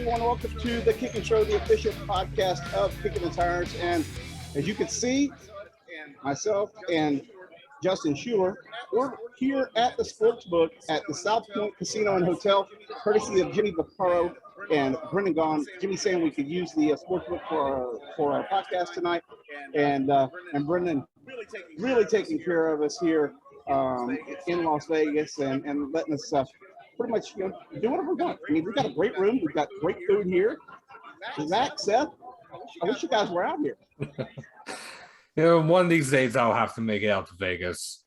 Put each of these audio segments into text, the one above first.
everyone. Welcome to the Kick and Show, the official podcast of Kicking the Tires. And as you can see, myself and Justin Schuoler, we're here at the Sportsbook at the South Point Casino and Hotel, courtesy of Jimmy Vaccaro and Brendan Gaughan. Jimmy saying we could use the Sportsbook for our podcast tonight, and Brendan really taking care of us here in Las Vegas and letting us pretty much do whatever we want. I mean, we've got a great room, we've got great food here. Zach, Seth, I wish you guys were out here. One of these days I'll have to make it out to Vegas.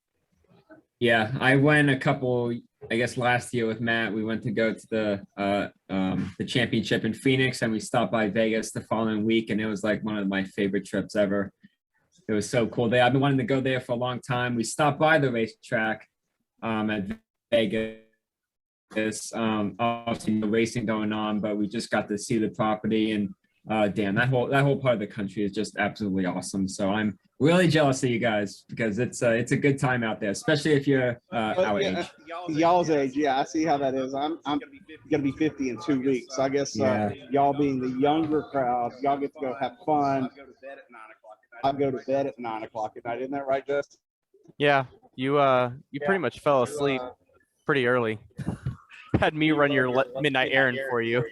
Yeah, I went a couple, I guess last year with Matt. We went to go to the championship in Phoenix, and we stopped by Vegas the following week, and it was like one of my favorite trips ever. It was so cool there. I've been wanting to go there for a long time. We stopped by the racetrack at Vegas. Obviously no racing going on, but we just got to see the property, and damn, that whole part of the country is just absolutely awesome. So I'm really jealous of you guys because it's a good time out there, especially if you're our age. Y'all's age, yeah, I see how that is. I'm gonna be 50 in 2 weeks. So I guess y'all being the younger crowd, y'all get to go have fun. I go to bed at 9 o'clock at night. Isn't that right, Justin? Yeah, you pretty much fell asleep pretty early. Had me run your midnight errand for you.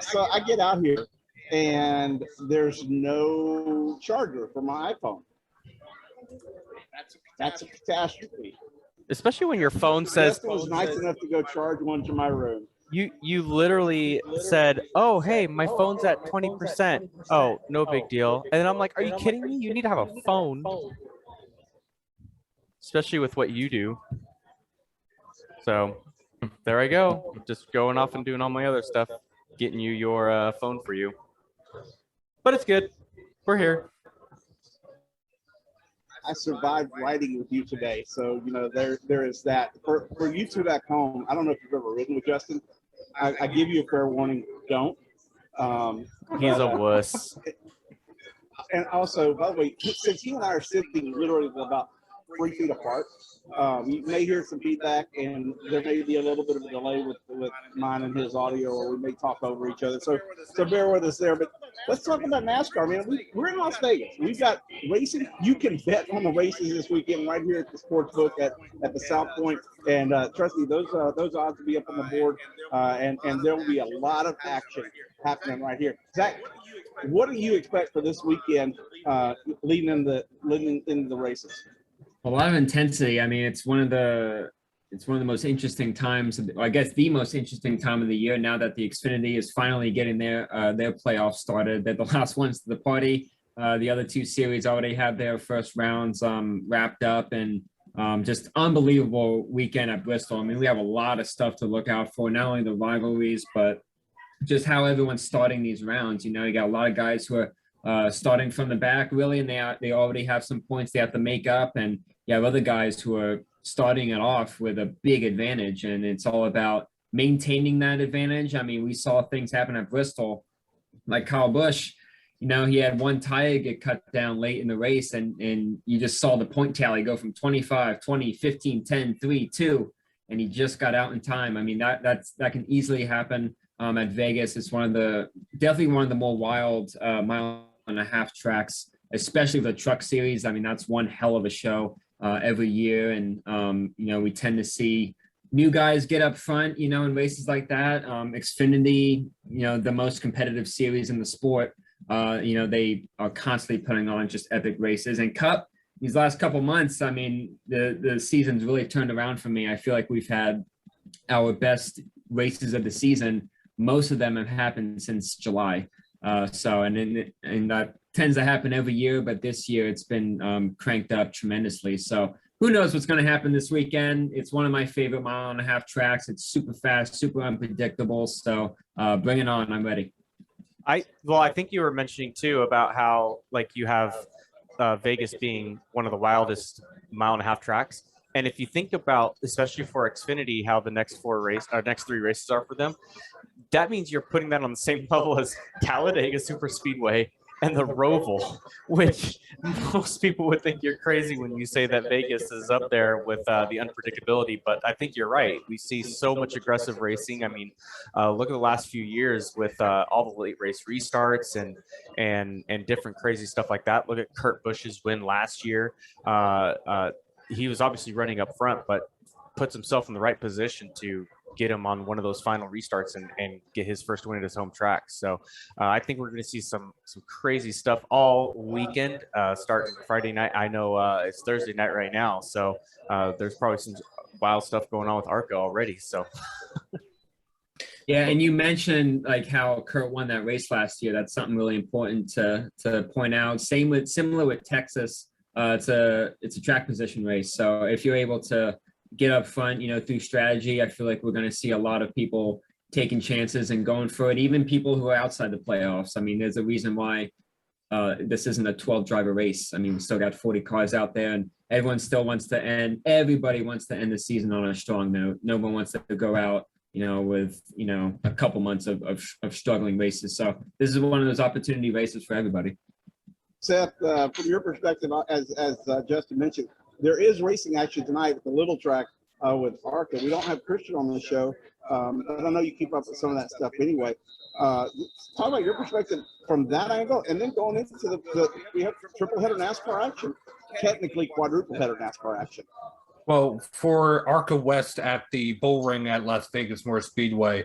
So I get out here, and there's no charger for my iPhone. That's a catastrophe. Especially when your phone says. Justin was nice enough to go charge one to my room. You literally said, "Oh, hey, my phone's at 20%. Oh, no big deal." And then I'm like, "Are you kidding me? You need to have a phone." Especially with what you do. So there I go, just going off and doing all my other stuff, getting you your phone for you. But it's good. We're here. I survived riding with you today, so there is that. For you two back home, I don't know if you've ever ridden with Justin. I give you a fair warning, don't. He's a wuss. And also, by the way, since he and I are sitting literally about 3 feet apart, you may hear some feedback, and there may be a little bit of a delay with mine and his audio, or we may talk over each other. So bear with us there. But let's talk about NASCAR, man. We're in Las Vegas. We've got racing. You can bet on the races this weekend right here at the Sportsbook at the South Point. And trust me, those odds will be up on the board, and there will be a lot of action happening right here. Zach, what do you expect for this weekend leading into the races? A lot of intensity. I mean, it's one of the most interesting times. I guess the most interesting time of the year now that the Xfinity is finally getting their playoffs started. They're the last ones to the party. The other two series already have their first rounds wrapped up, and just unbelievable weekend at Bristol. I mean, we have a lot of stuff to look out for, not only the rivalries, but just how everyone's starting these rounds. You got a lot of guys who are starting from the back, really, and they already have some points they have to make up, and you have other guys who are starting it off with a big advantage, and it's all about maintaining that advantage. I mean, we saw things happen at Bristol, like Kyle Busch. He had one tire get cut down late in the race, and you just saw the point tally go from 25, 20, 15, 10, 3, 2, and he just got out in time. I mean, that can easily happen at Vegas. It's definitely one of the more wild mile-and-a-half tracks, especially the Truck Series. I mean, that's one hell of a show every year, and we tend to see new guys get up front, in races like that. Xfinity, the most competitive series in the sport. They are constantly putting on just epic races. And Cup, these last couple months, I mean, the season's really turned around for me. I feel like we've had our best races of the season. Most of them have happened since July. And that tends to happen every year, but this year it's been cranked up tremendously. So who knows what's going to happen this weekend? It's one of my favorite mile-and-a-half tracks. It's super fast, super unpredictable. So bring it on. I'm ready. I think you were mentioning too about how you have Vegas being one of the wildest mile-and-a-half tracks. And if you think about, especially for Xfinity, how the next 3 races are for them, that means you're putting that on the same level as Talladega Super Speedway and the Roval, which most people would think you're crazy when you say that Vegas is up there with the unpredictability. But I think you're right. We see so much aggressive racing. I mean, look at the last few years with all the late race restarts and different crazy stuff like that. Look at Kurt Busch's win last year. He was obviously running up front, but puts himself in the right position to get him on one of those final restarts and get his first win at his home track. So I think we're going to see some crazy stuff all weekend, starting Friday night. I know it's Thursday night right now, so there's probably some wild stuff going on with ARCA already. So. Yeah, and you mentioned like how Kurt won that race last year. That's something really important to point out. Similar with Texas. It's a track position race. So if you're able to get up front, through strategy, I feel like we're going to see a lot of people taking chances and going for it, even people who are outside the playoffs. I mean, there's a reason why this isn't a 12-driver race. I mean, we still got 40 cars out there, and everybody wants to end the season on a strong note. No one wants to go out, with, a couple months of struggling races. So this is one of those opportunity races for everybody. Seth, from your perspective, as Justin mentioned, there is racing action tonight at the Little Track with ARCA. We don't have Christian on the show. I don't know you keep up with some of that stuff anyway. Talk about your perspective from that angle, and then going into we have triple header NASCAR action, technically quadruple header NASCAR action. Well, for ARCA West at the Bull Ring at Las Vegas Motor Speedway,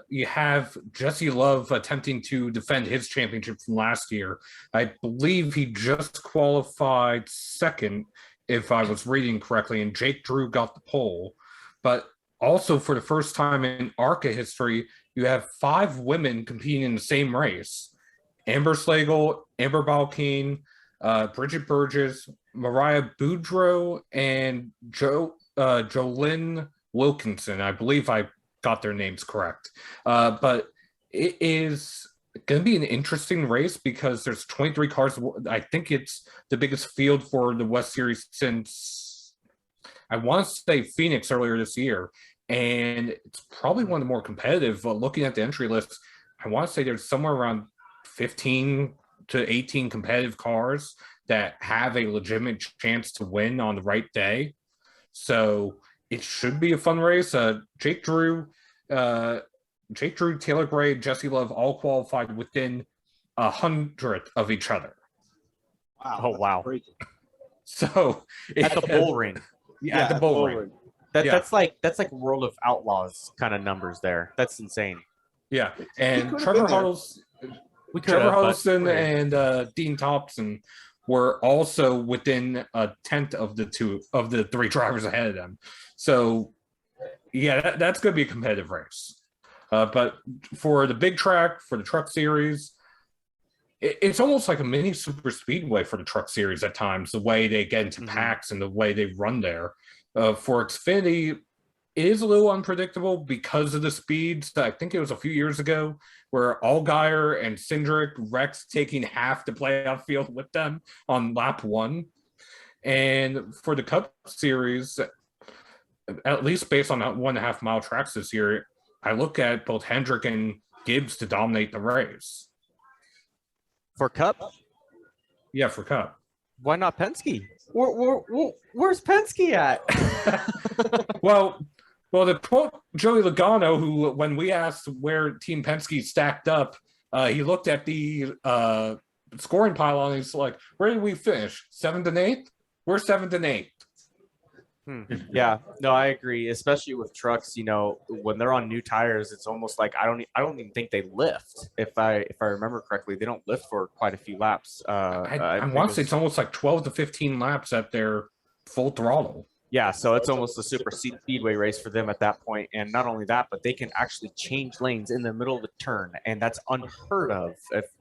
you have Jesse Love attempting to defend his championship from last year. I believe he just qualified second, if I was reading correctly, and Jake Drew got the pole. But also for the first time in ARCA history, you have 5 women competing in the same race. Amber Slagle, Amber Balkeen, Bridget Burgess, Mariah Boudreau, and Jolynn Wilkinson. I believe I got their names correct. But it is going to be an interesting race because there's 23 cars. I think it's the biggest field for the West Series since, I want to say, Phoenix earlier this year. And it's probably one of the more competitive. Looking at the entry list, I want to say there's somewhere around 15 to 18 competitive cars that have a legitimate chance to win on the right day. So it should be a fun race. Jake Drew, Taylor Gray, Jesse Love all qualified within 100th of each other. Wow! Oh wow! Crazy. So At the Bull Ring. At the Bull Ring. That's like World of Outlaws kind of numbers there. That's insane. Yeah, and Trevor Huddleston and Dean Thompson were also within a tenth of the 3 drivers ahead of them. So yeah, that's going to be a competitive race. But for the big track, for the truck series, it's almost like a mini super speedway for the truck series at times, the way they get into packs and the way they run there. For Xfinity, it is a little unpredictable because of the speeds. I think it was a few years ago where Allgaier and Cindric Rex taking half the playoff field with them on lap 1. And for the Cup Series, at least based on 1.5 mile tracks this year, I look at both Hendrick and Gibbs to dominate the race. For Cup? Yeah, for Cup. Why not Penske? Where's Penske at? Well, the quote Joey Logano, who, when we asked where Team Penske stacked up, he looked at the scoring pile and he's like, where did we finish? 7th and 8th? We're 7th and 8th. Yeah, no, I agree. Especially with trucks, when they're on new tires, it's almost like I don't even think they lift. If I remember correctly, they don't lift for quite a few laps. I want to say it's almost like 12 to 15 laps at their full throttle. Yeah, so it's almost a super speedway race for them at that point. And not only that, but they can actually change lanes in the middle of the turn, and that's unheard of.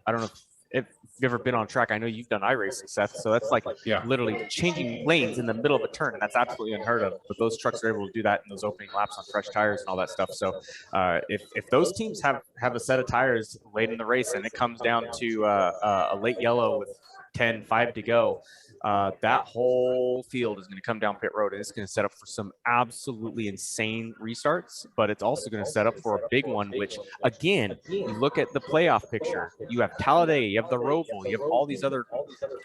I don't know if you've ever been on track. I know you've done iRacing, Seth. So that's like literally changing lanes in the middle of a turn, and that's absolutely unheard of. But those trucks are able to do that in those opening laps on fresh tires and all that stuff. So if those teams have a set of tires late in the race and it comes down to a late yellow with 10, 5 to go, that whole field is going to come down pit road, and it's going to set up for some absolutely insane restarts, but it's also going to set up for a big one, which, again, you look at the playoff picture, you have Talladega, you have the Roval, you have all these other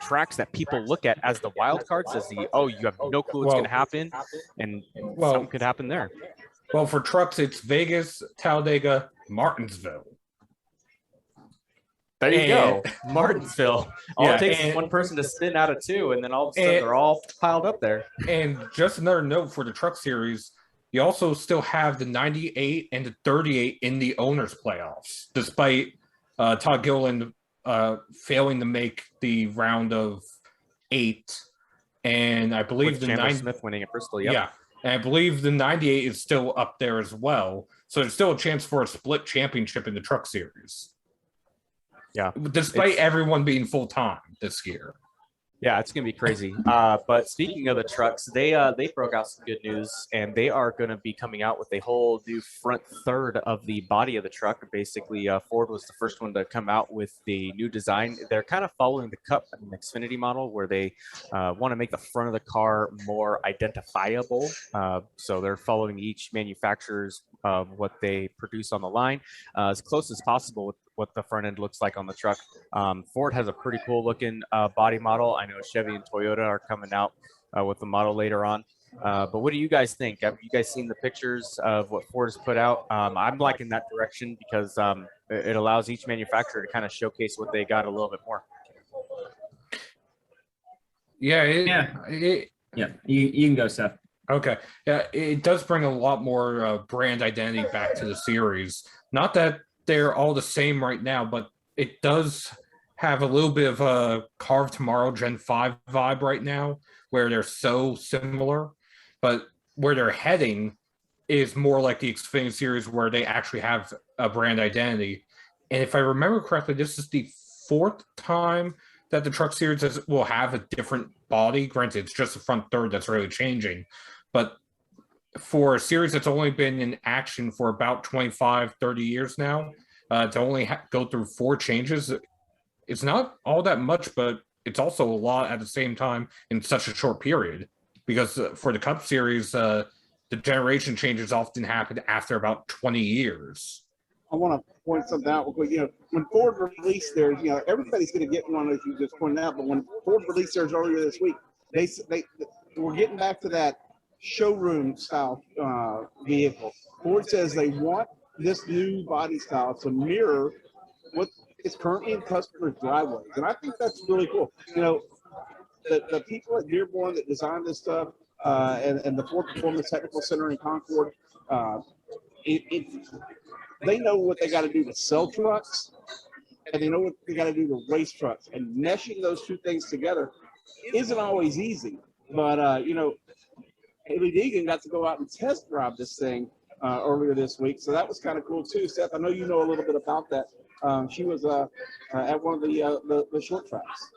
tracks that people look at as the wild cards, as the, oh, you have no clue what's going to happen, and something could happen there. Well, for trucks, it's Vegas, Talladega, Martinsville. There you go, Martinsville. All it takes is one person to spin out of 2, and then all of a sudden they're all piled up there. And just another note for the Truck Series, you also still have the 98 and the 38 in the owners' playoffs, despite Todd Gilliland failing to make the round of 8, and I believe the Chandler Smith winning at Bristol. Yep. Yeah, and I believe the 98 is still up there as well. So there's still a chance for a split championship in the Truck Series. Yeah, despite everyone being full time this year. Yeah, it's gonna be crazy. But speaking of the trucks, they broke out some good news, and they are going to be coming out with a whole new front third of the body of the truck. Basically, Ford was the first one to come out with the new design. They're kind of following the Cup and Xfinity model, where they want to make the front of the car more identifiable. So they're following each manufacturer's what they produce on the line as close as possible with what the front end looks like on the truck. Ford has a pretty cool looking body model. I know Chevy and Toyota are coming out with the model later on. But what do you guys think? Have you guys seen the pictures of what Ford has put out? I'm liking that direction because it allows each manufacturer to kind of showcase what they got a little bit more. You can go, Seth. Okay. Yeah, it does bring a lot more brand identity back to the series. Not that they're all the same right now, but it does have a little bit of a Carve Tomorrow Gen 5 vibe right now, where they're so similar, but where they're heading is more like the Xfinity series, where they actually have a brand identity. And if I remember correctly, this is the 4th time that the Truck Series will have a different body. Granted, it's just the front third that's really changing, but for a series that's only been in action for about 25, 30 years now, to only go through 4 changes, it's not all that much, but it's also a lot at the same time in such a short period. Because for the Cup Series, the generation changes often happen after about 20 years. I want to point something out. When Ford released theirs, everybody's going to get one, as you just pointed out. But when Ford released theirs earlier this week, they were getting back to that showroom style vehicle. Ford says they want this new body style to mirror what is currently in customers' driveways, and I think that's really cool. The people at Dearborn that designed this stuff and the Ford Performance Technical Center in Concord, they know what they got to do to sell trucks, and they know what they got to do to race trucks, and meshing those two things together isn't always easy. But Haley Deegan got to go out and test drive this thing earlier this week, so that was kind of cool too. Seth, I know you know a little bit about that. She was at one of the short tracks.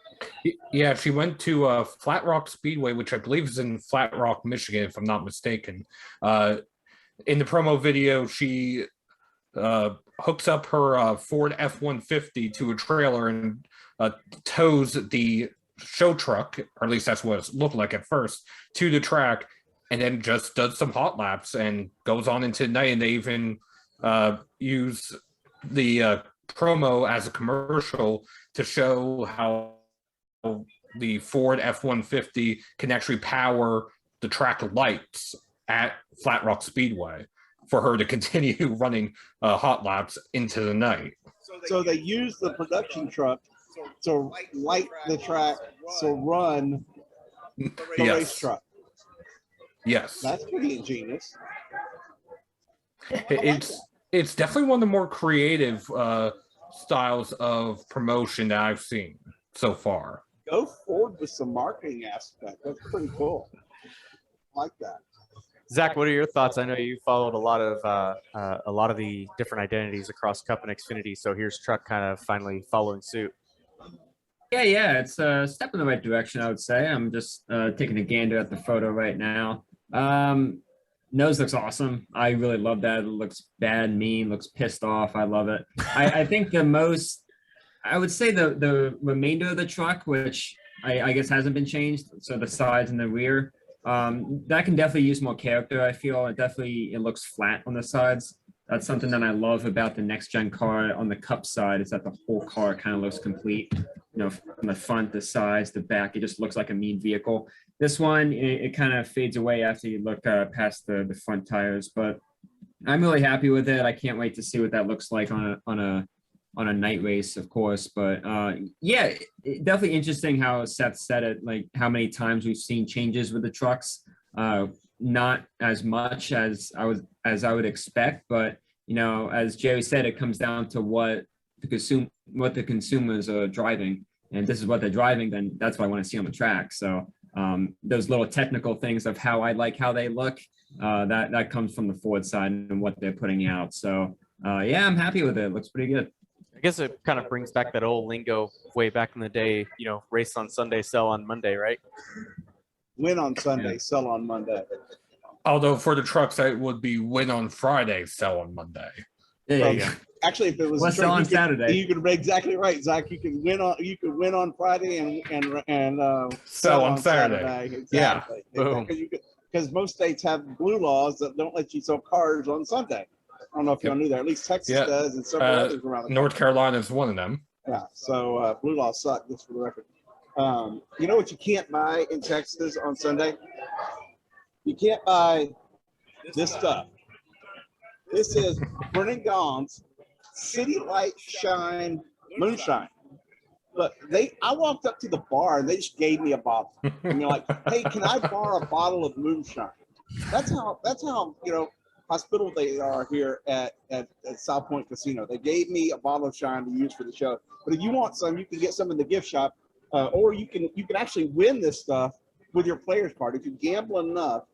Yeah, she went to Flat Rock Speedway, which I believe is in Flat Rock, Michigan, if I'm not mistaken. In the promo video, she hooks up her Ford F-150 to a trailer and tows the show truck, or at least that's what it looked like at first, to the track, and then just does some hot laps and goes on into the night. And they even use the promo as a commercial to show how the Ford F-150 can actually power the track lights at Flat Rock Speedway for her to continue running hot laps into the night. So they use the production truck to light the track to run the race truck. Yes. That's pretty ingenious. It's definitely one of the more creative styles of promotion that I've seen so far. Go forward with some marketing aspect. That's pretty cool. I like that. Zach, what are your thoughts? I know you followed a lot of the different identities across Cup and Xfinity. So here's Truck kind of finally following suit. Yeah, it's a step in the right direction, I would say. I'm just taking a gander at the photo right now. Nose looks awesome. I really love that. It looks bad, mean, looks pissed off. I love it. I think the most I would say the remainder of the truck, which I guess hasn't been changed, so the sides and the rear, that can definitely use more character. I feel it looks flat on the sides. That's something that I love about the next gen car. On the Cup side is that the whole car kind of looks complete. You know, from the front, the sides, the back, it just looks like a mean vehicle. This one, it kind of fades away after you look past the front tires, but I'm really happy with it. I can't wait to see what that looks like on a night race, of course. But yeah, definitely interesting how Seth said it, like how many times we've seen changes with the trucks. Not as much as I would expect, but you know, as Jerry said, it comes down to what the consumers are driving, and this is what they're driving. Then that's what I want to see on the track. So those little technical things of how I like how they look, that comes from the Ford side and what they're putting out. So yeah, I'm happy with it. It looks pretty good. I guess it kind of brings back that old lingo way back in the day, you know, race on Sunday, sell on Monday, right? Win on Sunday, sell on Monday. Although for the trucks, it would be win on Friday, sell on Monday. There you go. Actually, if it was Sell on Saturday, you could be exactly right, Zach. You could win on Friday and Sell on Saturday. Exactly. Yeah. Boom. Because most states have blue laws that don't let you sell cars on Sunday. I don't know if y'all knew that. At least Texas does, and several others around the North Carolina is one of them. Yeah. So blue laws suck, just for the record. You know what you can't buy in Texas on Sunday? You can't buy this stuff. This is Brennan Gaughan's City Light Shine Moonshine. But I walked up to the bar and they just gave me a bottle. And they're like, "Hey, can I borrow a bottle of moonshine?" That's how you know hospitable they are here at South Point Casino. They gave me a bottle of shine to use for the show. But if you want some, you can get some in the gift shop, or you can actually win this stuff with your player's card. If you gamble enough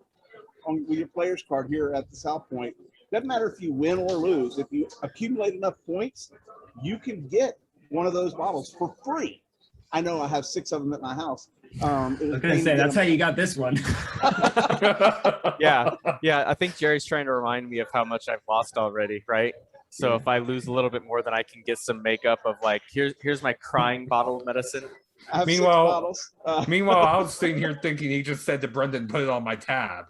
with your player's card here at the South Point, doesn't matter if you win or lose. If you accumulate enough points, you can get one of those bottles for free. I know I have 6 of them at my house. I was gonna say that's how you got this one. Yeah. I think Jerry's trying to remind me of how much I've lost already, right? So if I lose a little bit more, then I can get some makeup of like, here's my crying bottle of medicine. I have 6 bottles. Meanwhile, I was sitting here thinking he just said to Brendan, "Put it on my tab."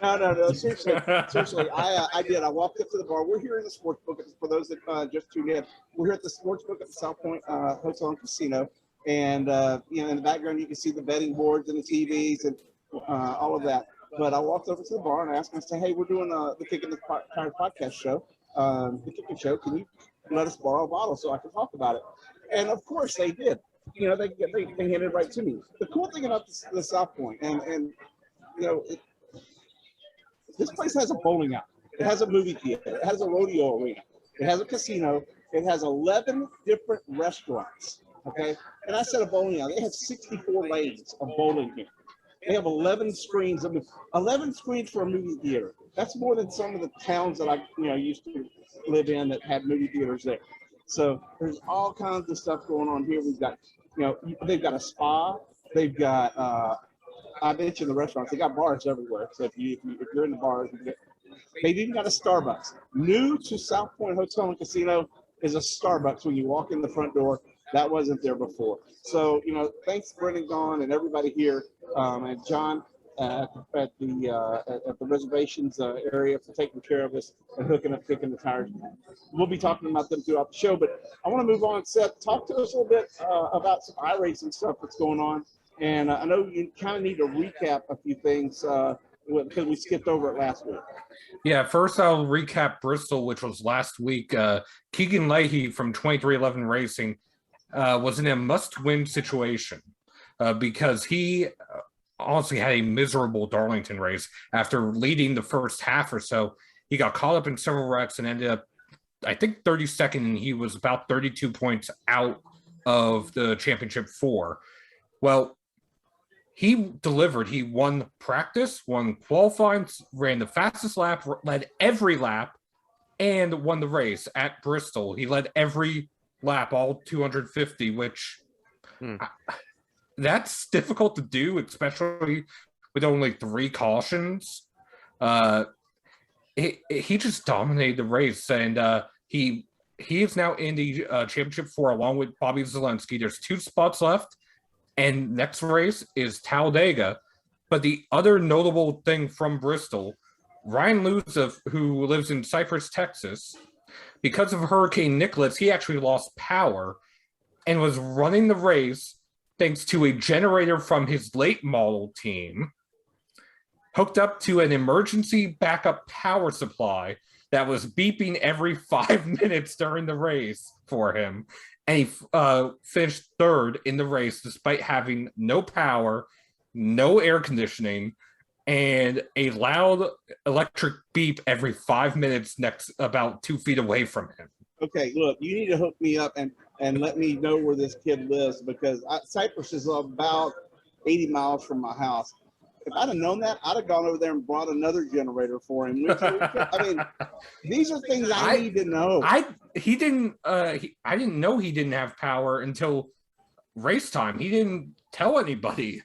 No. Seriously, I did. I walked up to the bar. We're here in the sports book. For those that just tuned in, we're here at the sports book at the South Point Hotel and Casino. And you know, in the background, you can see the betting boards and the TVs and all of that. But I walked over to the bar and I asked them, I said, "Hey, we're doing the Kicking the Tires podcast show, the Kicking Show. Can you let us borrow a bottle so I can talk about it?" And of course they did. You know, they handed it right to me. The cool thing about the South Point, and you know, this place has a bowling alley. It has a movie theater. It has a rodeo arena. It has a casino. It has 11 different restaurants. Okay, and I said a bowling alley. They have 64 lanes of bowling here. They have 11 screens. I mean, 11 screens for a movie theater. That's more than some of the towns that I used to live in that had movie theaters there. So there's all kinds of stuff going on here. We've got, they've got a spa. They've got, I mentioned the restaurants. They got bars everywhere. So if you're in the bars, they've even got a Starbucks. New to South Point Hotel and Casino is a Starbucks when you walk in the front door. That wasn't there before. So, thanks Brendan Gaughan and everybody here, and John at the reservations area for taking care of us and hooking up, kicking the tires. We'll be talking about them throughout the show, but I want to move on. Seth, talk to us a little bit about some iRacing stuff that's going on. And I know you kind of need to recap a few things because we skipped over it last week. Yeah, first I'll recap Bristol, which was last week. Keegan Leahy from 2311 Racing was in a must-win situation because he honestly had a miserable Darlington race. After leading the first half or so, he got caught up in several wrecks and ended up, I think, 32nd, and he was about 32 points out of the championship 4. Well, he delivered. He won practice, won qualifying, ran the fastest lap, led every lap, and won the race at Bristol. He led every lap, all 250, which that's difficult to do, especially with only 3 cautions. He just dominated the race, and he he is now in the championship 4 along with Bobby Zelensky. There's 2 spots left, and next race is Talladega. But the other notable thing from Bristol, Ryan Luza, who lives in Cypress, Texas, because of Hurricane Nicholas, he actually lost power and was running the race thanks to a generator from his late model team hooked up to an emergency backup power supply that was beeping every 5 minutes during the race for him. And he finished 3rd in the race despite having no power, no air conditioning, and a loud electric beep every 5 minutes about 2 feet away from him. Okay, look, you need to hook me up and let me know where this kid lives, because Cypress is about 80 miles from my house. If I'd have known that, I'd have gone over there and brought another generator for him. I mean, these are things I need to know. I didn't know he didn't have power until race time. He didn't tell anybody.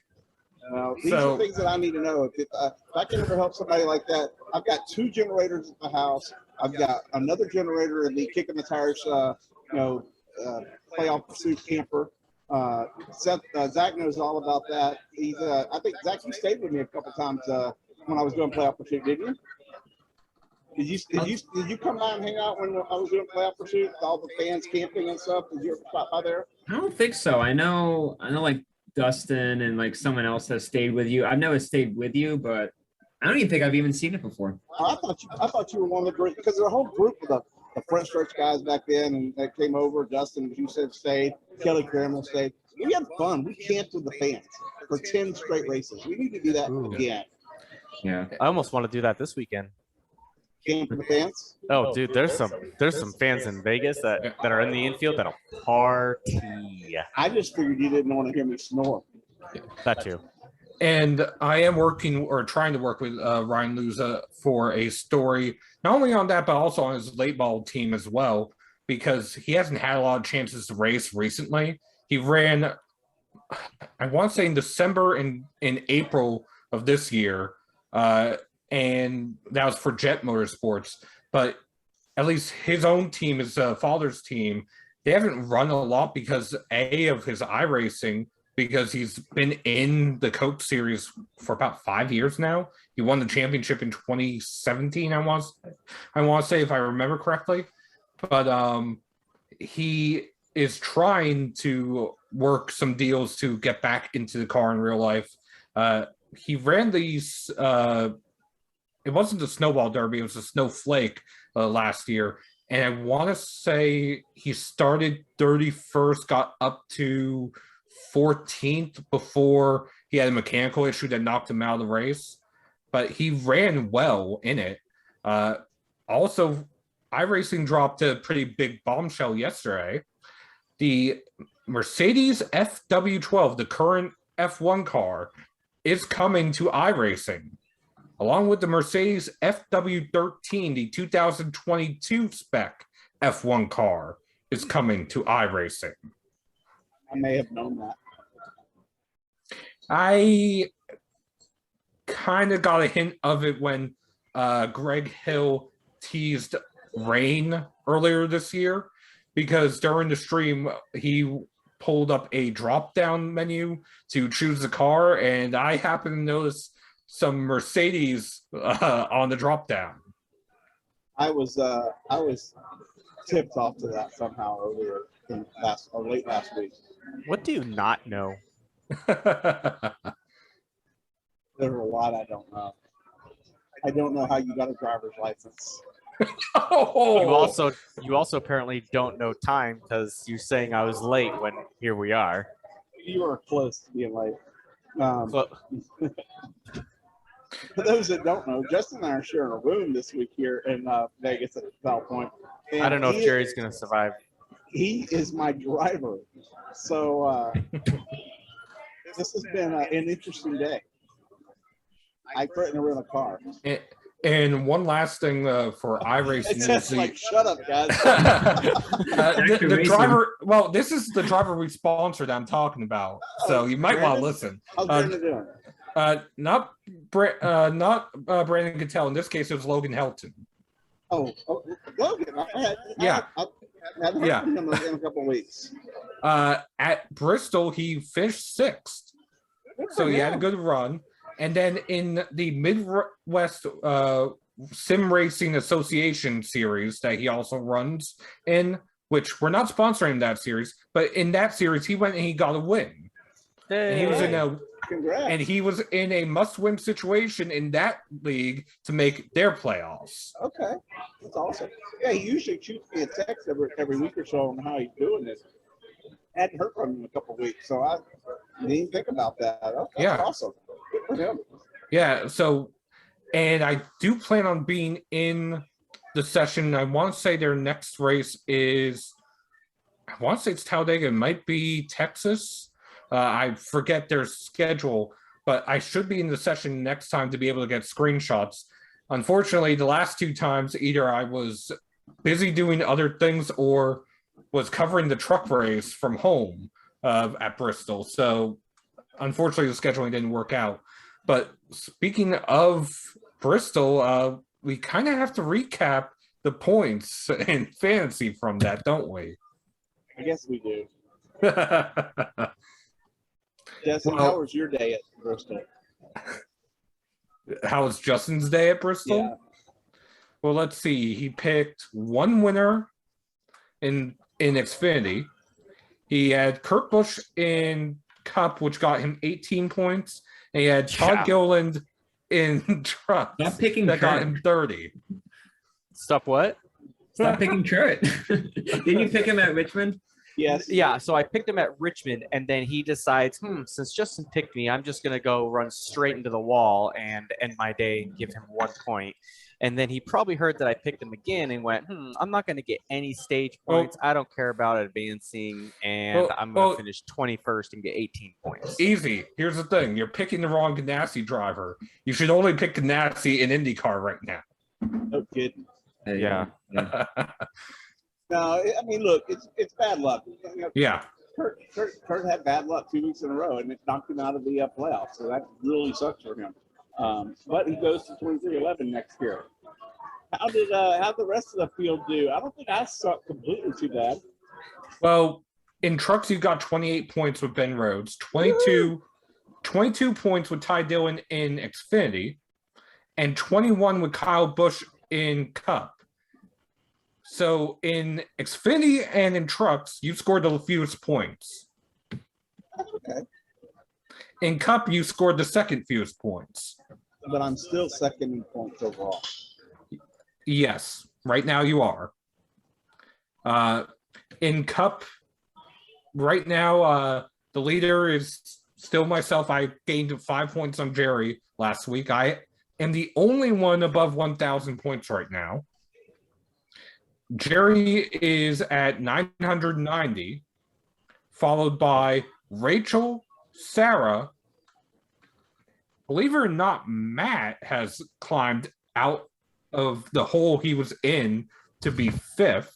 These are things that I need to know. If I can ever help somebody like that, I've got 2 generators at the house. I've got another generator in the Kicking the Tires, playoff pursuit camper. Seth, Zach knows all about that. He's, I think Zach, you stayed with me a couple times when I was doing playoff pursuit, didn't you? Did you come by and hang out when I was doing playoff pursuit with all the fans camping and stuff? Did you ever stop by there? I don't think so. I know like Dustin and like someone else has stayed with you. I've never stayed with you, but I don't even think I've even seen it before. I thought you were one of the group, because there's a whole group of the front stretch guys back then, and that came over. Dustin, as you said, stayed. Kelly Crammel stayed. We had fun. We camped with the fans for 10 straight races. We need to do that again. Yeah, I almost want to do that this weekend. Camp with the fans. Oh, dude, there's some fans in Vegas that are in the infield that'll party. I just figured you didn't want to hear me snore. That too. And I am working or trying to work with Ryan Luza for a story, not only on that, but also on his late model team as well, because he hasn't had a lot of chances to race recently. He ran, I want to say in December and in April of this year, and that was for Jet Motorsports. But at least his own team, his father's team, they haven't run a lot because of his iRacing, because he's been in the Coke Series for about 5 years now. He won the championship in 2017, I want to say, if I remember correctly. But he is trying to work some deals to get back into the car in real life. He ran these, it wasn't the Snowball Derby, it was a Snowflake last year. And I want to say he started 31st, got up to 14th before he had a mechanical issue that knocked him out of the race. But he ran well in it. Also, iRacing dropped a pretty big bombshell yesterday. The Mercedes FW12, the current F1 car, is coming to iRacing, along with the Mercedes FW13, the 2022 spec F1 car, is coming to iRacing. I may have known that. I kind of got a hint of it when Greg Hill teased rain earlier this year, because during the stream, he pulled up a drop-down menu to choose the car, and I happened to notice some Mercedes on the drop-down. I was tipped off to that somehow earlier in late last week. What do you not know? There's a lot I don't know. I don't know how you got a driver's license. Oh. You also apparently don't know time, because you're saying I was late when here we are. You were close to being late. So, For those that don't know, Justin and I are sharing a room this week here in Vegas at Foul Point. And I don't know if Jerry's going to survive. He is my driver. So this has been an interesting day. I threatened to rent a car. And one last thing for iRacing. It's just like, shut up, guys. The driver, well, this is the driver we sponsored I'm talking about, so you might want to listen. How's Brandon doing? Not Brandon Cattell. In this case, it was Logan Helton. Oh, Logan. Yeah. Haven't heard from him in a couple of weeks. At Bristol, he finished 6th. So he had a good run. And then in the Midwest Sim Racing Association series that he also runs in, which we're not sponsoring that series, but in that series, he went and he got a win. Hey. And he was in a Congrats. and he was in a must-win situation in that league to make their playoffs. Okay, that's awesome. Yeah, he usually shoots me a text every week or so on how he's doing this. Hadn't heard from him in a couple of weeks, so I didn't even think about that. Okay, that's awesome. Good for him. Yeah, so, and I do plan on being in the session. I want to say their next race is, I want to say it's Talladega. It might be Texas. I forget their schedule, but I should be in the session next time to be able to get screenshots. Unfortunately, the last 2 times, either I was busy doing other things or was covering the truck race from home at Bristol. So unfortunately, the scheduling didn't work out. But speaking of Bristol, we kind of have to recap the points in fantasy from that, don't we? I guess we do. Justin, how was your day at Bristol? How was Justin's day at Bristol? Yeah. Well, let's see. He picked 1 winner in Xfinity. He had Kurt Busch in Cup, which got him 18 points. And he had Todd Gilliland in Truck that got him 30. Stop what? Stop picking Kurt. Didn't you pick him at Richmond? Yes. Yeah, so I picked him at Richmond, and then he decides, since Justin picked me, I'm just going to go run straight into the wall and end my day and give him 1 point. And then he probably heard that I picked him again and went, I'm not going to get any stage points. I don't care about advancing, and I'm going to finish 21st and get 18 points. Easy. Here's the thing. You're picking the wrong Ganassi driver. You should only pick Ganassi in IndyCar right now. No kidding. Yeah. No, I mean, look, it's bad luck. Yeah. Kurt had bad luck 2 weeks in a row, and it knocked him out of the playoffs. So that really sucks for him. But he goes to 23-11 next year. How the rest of the field do? I don't think I sucked completely too bad. Well, in trucks, you got 28 points with Ben Rhodes, 22 points with Ty Dillon in Xfinity, and 21 with Kyle Busch in Cup. So in Xfinity and in trucks, you scored the fewest points. Okay. In Cup, you scored the second fewest points. But I'm still second in points overall. Yes, right now you are. In Cup, right now, the leader is still myself. I gained 5 points on Jerry last week. I am the only one above 1,000 points right now. Jerry is at 990, followed by Rachel, Sarah. Believe it or not, Matt has climbed out of the hole he was in to be 5th.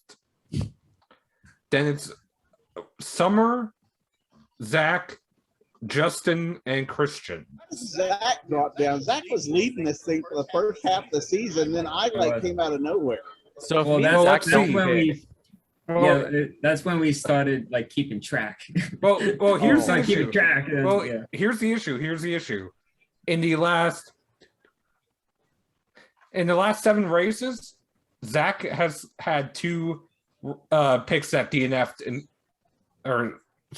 Then it's Summer, Zach, Justin, and Christian. Zach dropped down. Zach was leading this thing for the first half of the season, then I came out of nowhere. So that's when we started like keeping track. Well, here's the issue. Keeping track. Here's the issue. In the last 7 races, Zach has had 2 picks that DNF'd,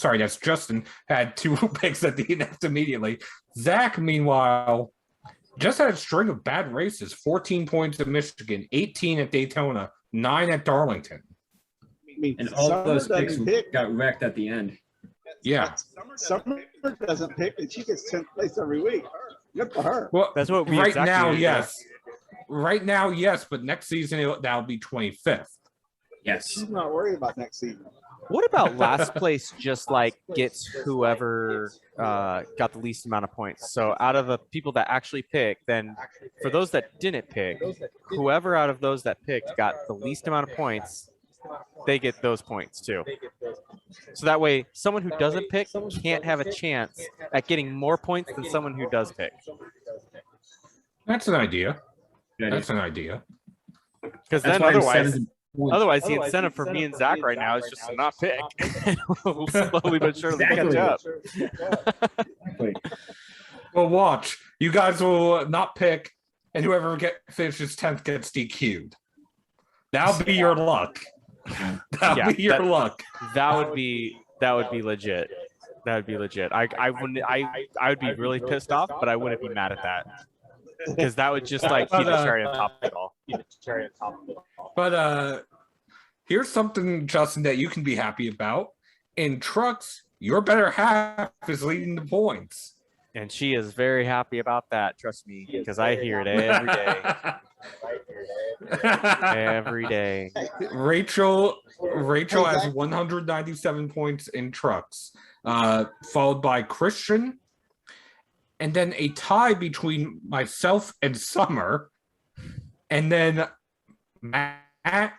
that's Justin had 2 picks that DNF'd immediately. Zach, meanwhile, just had a string of bad races: 14 points at Michigan, 18 at Daytona, 9 at Darlington. And all those picks got wrecked at the end. Yeah. Summer doesn't pick, and she gets 10th place every week. Good for her. Well, that's what we right now, yes. Right now, yes, but next season that'll be 25th. Yes. She's not worried about next season. What about last place just like gets whoever got the least amount of points? So out of the people that actually picked, then for those that didn't pick, whoever out of those that picked got the least amount of points, they get those points too. So that way, someone who doesn't pick can't have a chance at getting more points than someone who does pick. That's an idea. That's an idea. Because then otherwise, Otherwise, the incentive for me and Zach right now is just to not pick. We'll slowly but surely catch up. Exactly. Well, watch. You guys will not pick, and whoever finishes 10th gets DQ'd. That'll be your luck. That'll be your luck. That would be legit. That would be legit. I would be really pissed off, but I wouldn't be mad at that. Because that would just like keep the cherry on top of it all. But here's something, Justin, that you can be happy about. In trucks, your better half is leading the points. And she is very happy about that. Trust me, because I hear it every day. Every day. Rachel has 197 points in trucks, followed by Christian, and then a tie between myself and Summer, and then Matt,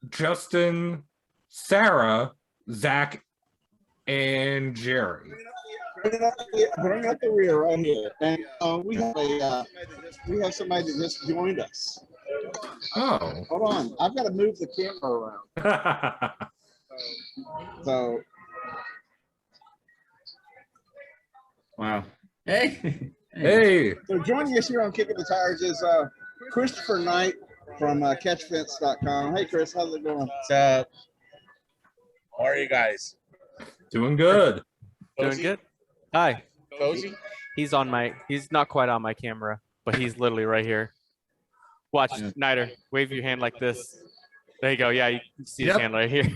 Justin, Sarah, Zach, and Jerry. Bring up the rear right here, and we have somebody that just joined us. Oh, Hold on, I've got to move the camera around. So, Wow. Hey. hey. so joining us here on Kicking the Tires is Christopher Knight from CatchFence.com. Hey, Chris, how's it going? What's up? How are you guys? Doing good. Doing good? Hi. Cozy? He's not quite on my camera, but he's literally right here. Watch, Nider, wave your hand like this. There you go. Yeah, you can see his hand right here.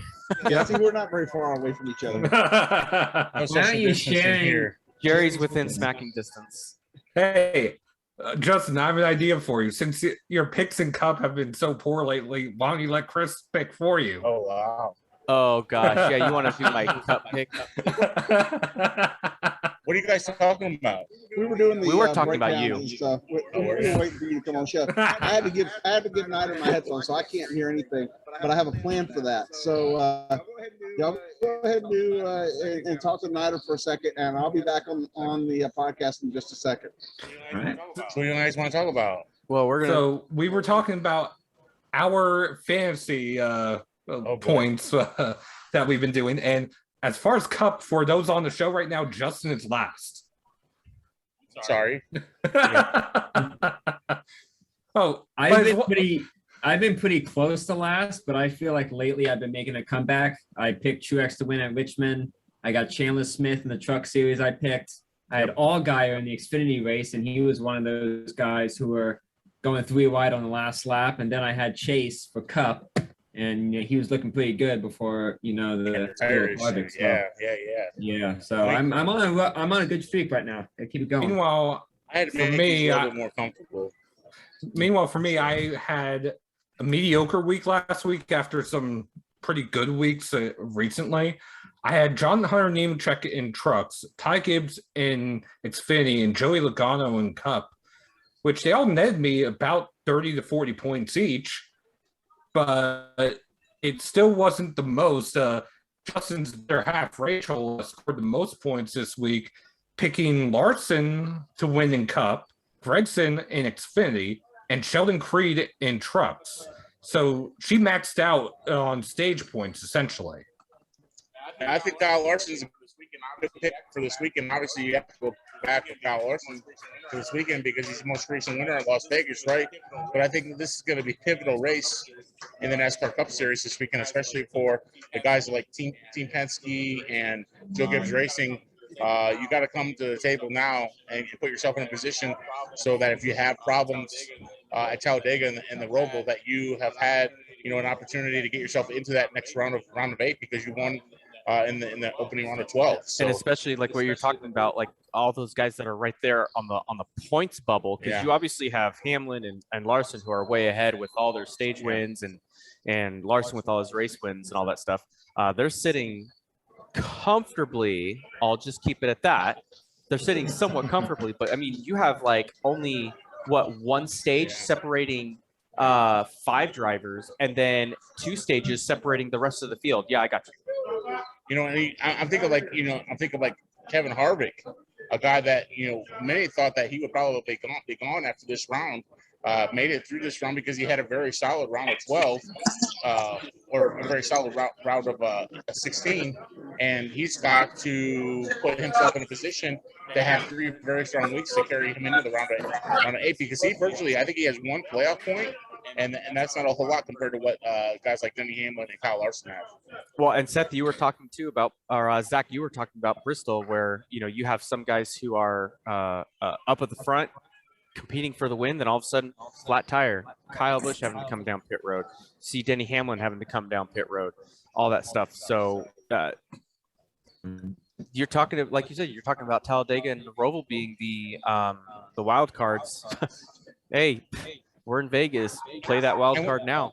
Yeah, see, we're not very far away from each other. No Why social are you distancing sharing? here. Jerry's within smacking distance. Hey, Justin, I have an idea for you. Since your picks and cup have been so poor lately, why don't you let Chris pick for you? Oh, wow. Oh gosh, yeah, you want to do my cup pick? What are you guys talking about? We were doing the We were talking about breakdown you. and stuff. We were waiting for you to come on show. I had to give Night my headphones, so I can't hear anything. But I have a plan for that. So y'all go ahead and do and talk to Nider for a second, and I'll be back on the podcast in just a second. All right. So what do you guys want to talk about? Well, we're gonna. So we were talking about our fantasy points that we've been doing, and as far as cup, for those on the show right now, Justin is last. Sorry. Oh, I've been pretty close to last, but I feel like lately I've been making a comeback. I picked Truex to win at Richmond. I got Chandler Smith in the truck series I picked. I had Allgaier in the Xfinity race, and he was one of those guys who were going 3 wide on the last lap. And then I had Chase for Cup, and he was looking pretty good before the Tires. Yeah. So I'm on a good streak right now. I keep it going. meanwhile, I had to For make me, it a little bit more comfortable. for me, I had a mediocre week last week after some pretty good weeks recently. I had John Hunter Nemechek in trucks, Ty Gibbs in Xfinity, and Joey Logano in Cup, which they all netted me about 30 to 40 points each, but it still wasn't the most. Justin's better half, Rachel, scored the most points this week, picking Larson to win in Cup, Gregson in Xfinity, and Sheldon Creed in trucks. So she maxed out on stage points, essentially. I think Kyle Larson's a good pick for this weekend. Obviously, you have to go back with Kyle Larson for this weekend because he's the most recent winner in Las Vegas, right? But I think this is going to be a pivotal race in the NASCAR Cup Series this weekend, especially for the guys like Team Penske and Joe Gibbs Racing. You got to come to the table now and put yourself in a position so that if you have problems at Talladega in the Roval, that you have had an opportunity to get yourself into that next round of 8 because you won in the opening round of 12. So, and especially like what you're talking about, like all those guys that are right there on the points bubble, because you obviously have Hamlin and Larson who are way ahead with all their stage wins and Larson with all his race wins and all that stuff. They're sitting comfortably. I'll just keep it at that. They're sitting somewhat comfortably, but I mean, you have like only one stage separating 5 drivers, and then 2 stages separating the rest of the field. Yeah, I got you. I'm thinking like Kevin Harvick, a guy that many thought that he would probably be gone after this round, made it through this round because he had a very solid round of 12, or a very solid round of 16, and he's got to put himself in a position to have 3 very strong weeks to carry him into the round of 8, because he virtually, I think he has 1 playoff point, and that's not a whole lot compared to what guys like Denny Hamlin and Kyle Larson have. Well, and Seth, you were talking too about, or Zach, you were talking about Bristol, where you have some guys who are up at the front, competing for the win, then all of a sudden, flat tire. Kyle Busch having to come down pit road. See Denny Hamlin having to come down pit road. All that stuff. So you're talking, like you said, you're talking about Talladega and Roval being the wild cards. Hey, we're in Vegas. Play that wild card now.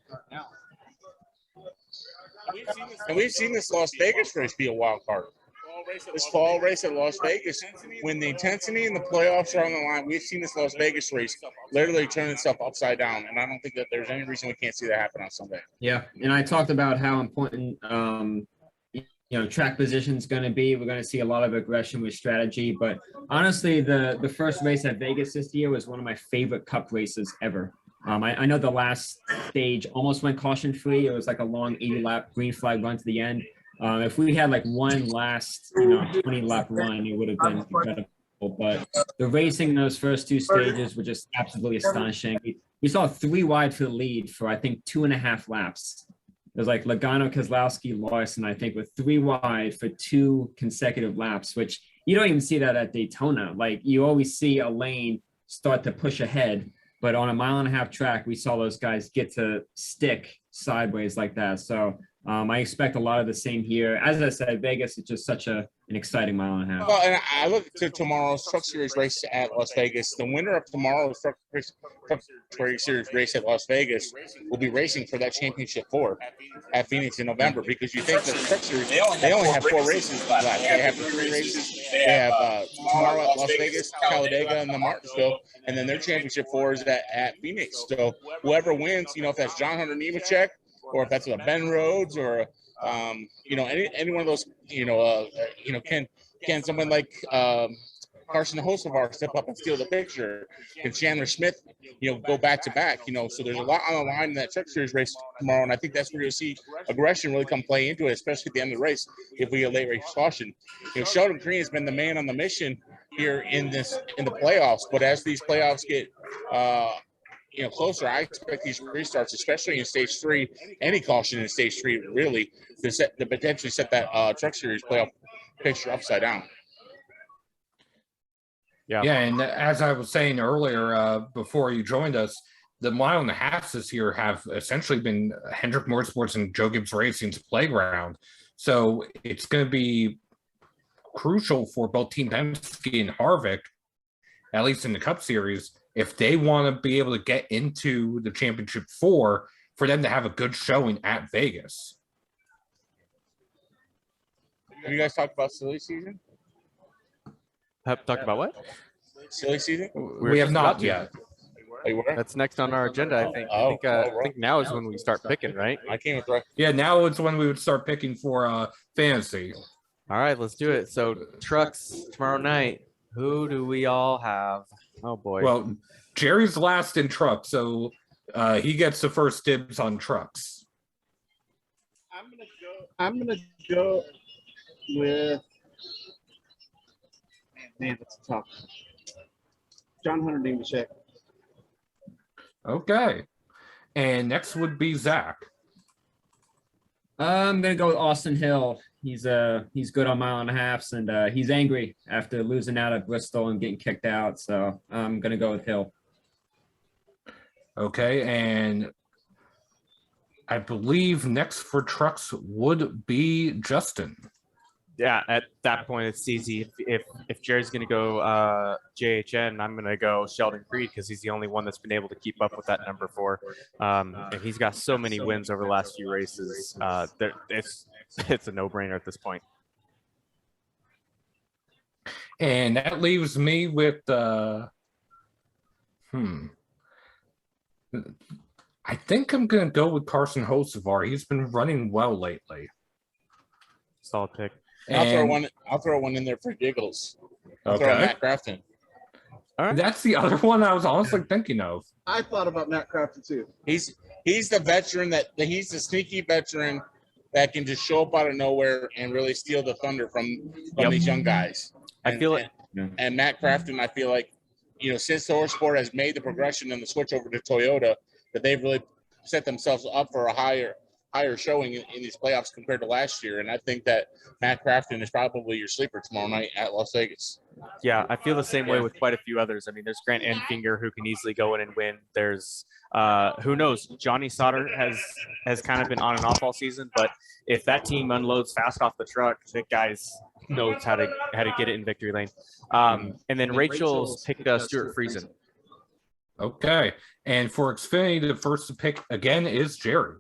And we've seen this Las Vegas race be a wild card. This fall race at Las Vegas, when the intensity and the playoffs are on the line, we've seen this Las Vegas race literally turn itself upside down. And I don't think that there's any reason we can't see that happen on Sunday. Yeah, and I talked about how important track position is going to be. We're going to see a lot of aggression with strategy. But honestly, the first race at Vegas this year was one of my favorite Cup races ever. I know the last stage almost went caution free. It was like a long 80-lap green flag run to the end. If we had like one last 20-lap run, it would have been incredible. But the racing in those first 2 stages were just absolutely astonishing. We saw 3 wide for the lead for, I think, 2.5 laps. It was like Logano, Keselowski, Larson, I think, with 3 wide for 2 consecutive laps, which you don't even see that at Daytona. Like, you always see a lane start to push ahead, but on a 1.5-mile track, we saw those guys get to stick sideways like that. So I expect a lot of the same here. As I said, Vegas is just such an exciting 1.5 miles. Well, and I look to tomorrow's Truck Series race at Las Vegas. The winner of tomorrow's Truck Series race at Las Vegas will be racing for that championship 4 at Phoenix in November, because you think that the Truck Series, they only have 4 races left. They have the 3 races. They have tomorrow at Las Vegas, Talladega, and the Martinsville, and then their championship 4 is at Phoenix. So whoever wins, if that's John Hunter Nemechek, or if that's a Ben Rhodes, or any one of those, can someone like Carson Hocevar step up and steal the picture? Can Chandler Smith, go back to back? So there's a lot on the line in that Truck Series race tomorrow, and I think that's where you'll see aggression really come play into it, especially at the end of the race if we get late race caution. Sheldon Crean has been the man on the mission here in the playoffs, but as these playoffs get closer, I expect these restarts, especially in stage 3, any caution in stage 3, really, to potentially set that Truck Series playoff picture upside down. Yeah, and as I was saying earlier, before you joined us, the 1.5 miles this year have essentially been Hendrick Motorsports and Joe Gibbs Racing's playground. So it's going to be crucial for both Team Penske and Harvick, at least in the Cup Series, if they want to be able to get into the championship 4, for them to have a good showing at Vegas. Have you guys talked about silly season? Talk about what? Silly season? We have not yet. That's next on our agenda, I think. I think now is when we start picking, right? I came with Yeah, now it's when we would start picking for fantasy. All right, let's do it. So trucks tomorrow night. Who do we all have? Oh boy. Well, Jerry's last in trucks, so he gets the first dibs on trucks. I'm gonna go with man, that's tough. John Hunter Nemechek. Okay. And next would be Zach. I'm gonna go with Austin Hill. He's good on 1.5 miles, and he's angry after losing out at Bristol and getting kicked out. So I'm gonna go with Hill. Okay, and I believe next for trucks would be Justin. Yeah, at that point it's easy. If Jerry's going to go JHN, I'm going to go Sheldon Creed because he's the only one that's been able to keep up with that number 4. And he's got so many wins over the last few races. It's a no-brainer at this point. And that leaves me with I think I'm going to go with Carson Hocevar. He's been running well lately. Solid pick. I'll throw one in there for giggles. I'll throw Matt Grafton. All right. That's the other one I was honestly thinking of. I thought about Matt Crafton too. He's the veteran he's the sneaky veteran that can just show up out of nowhere and really steal the thunder from these young guys. I feel it. And Matt Crafton, I feel like, since the horse sport has made the progression and the switch over to Toyota, that they've really set themselves up for a higher showing in these playoffs compared to last year. And I think that Matt Crafton is probably your sleeper tomorrow night at Las Vegas. Yeah, I feel the same way with quite a few others. I mean, there's Grant Enfinger who can easily go in and win. There's who knows? Johnny Sauter has kind of been on and off all season, but if that team unloads fast off the truck, the guys knows how to get it in victory lane. And then Rachel's picked Stuart Friesen. Okay. And for Xfinity, the first to pick again is Jerry.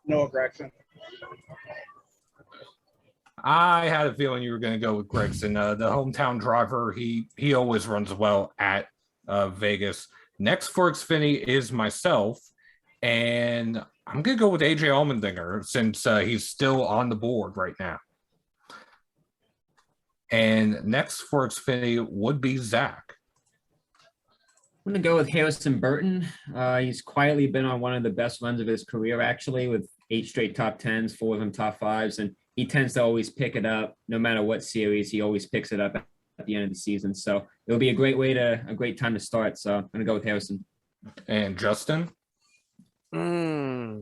Noah Gregson. I had a feeling you were going to go with Gregson, the hometown driver. He always runs well at Vegas. Next for Xfinity is myself, and I'm going to go with AJ Allmendinger since he's still on the board right now. And next for Xfinity would be Zach. I'm going to go with Harrison Burton. He's quietly been on one of the best runs of his career, actually, with 8 straight top 10s, 4 of them top 5s, and he tends to always pick it up no matter what series. He always picks it up at the end of the season. So it'll be a great time to start. So I'm going to go with Harrison. And Justin?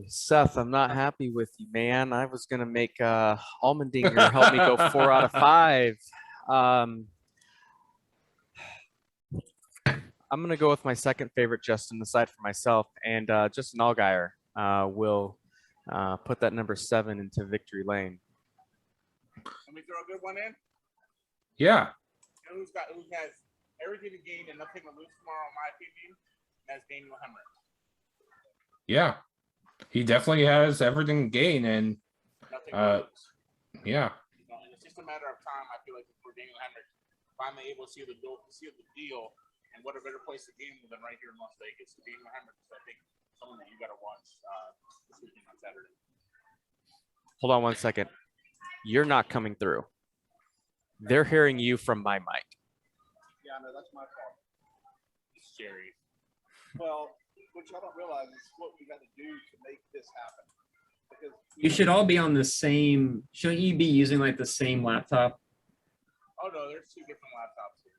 Seth, I'm not happy with you, man. I was going to make Allmendinger help me go 4 out of 5. I'm going to go with my second favorite, Justin, aside from myself, and Justin Allgaier will put that number 7 into victory lane. Let me throw a good one in. Yeah. Who has everything to gain and nothing to lose tomorrow, in my opinion? That's Daniel Hemrick. Yeah. He definitely has everything to gain, and Nothing to lose. yeah. It's just a matter of time. I feel like for Daniel Hemrick, finally able to seal the deal, and what a better place to game than right here in Las Vegas. Daniel Hemrick is, I think, someone that you got to watch this weekend on Saturday. Hold on 1 second. You're not coming through. They're hearing you from my mic. Yeah, no, that's my fault. It's Jerry. Well, what y'all don't realize is what we got to do to make this happen. Because You should all be on the same. Shouldn't you be using like the same laptop? Oh no, there's 2 different laptops here.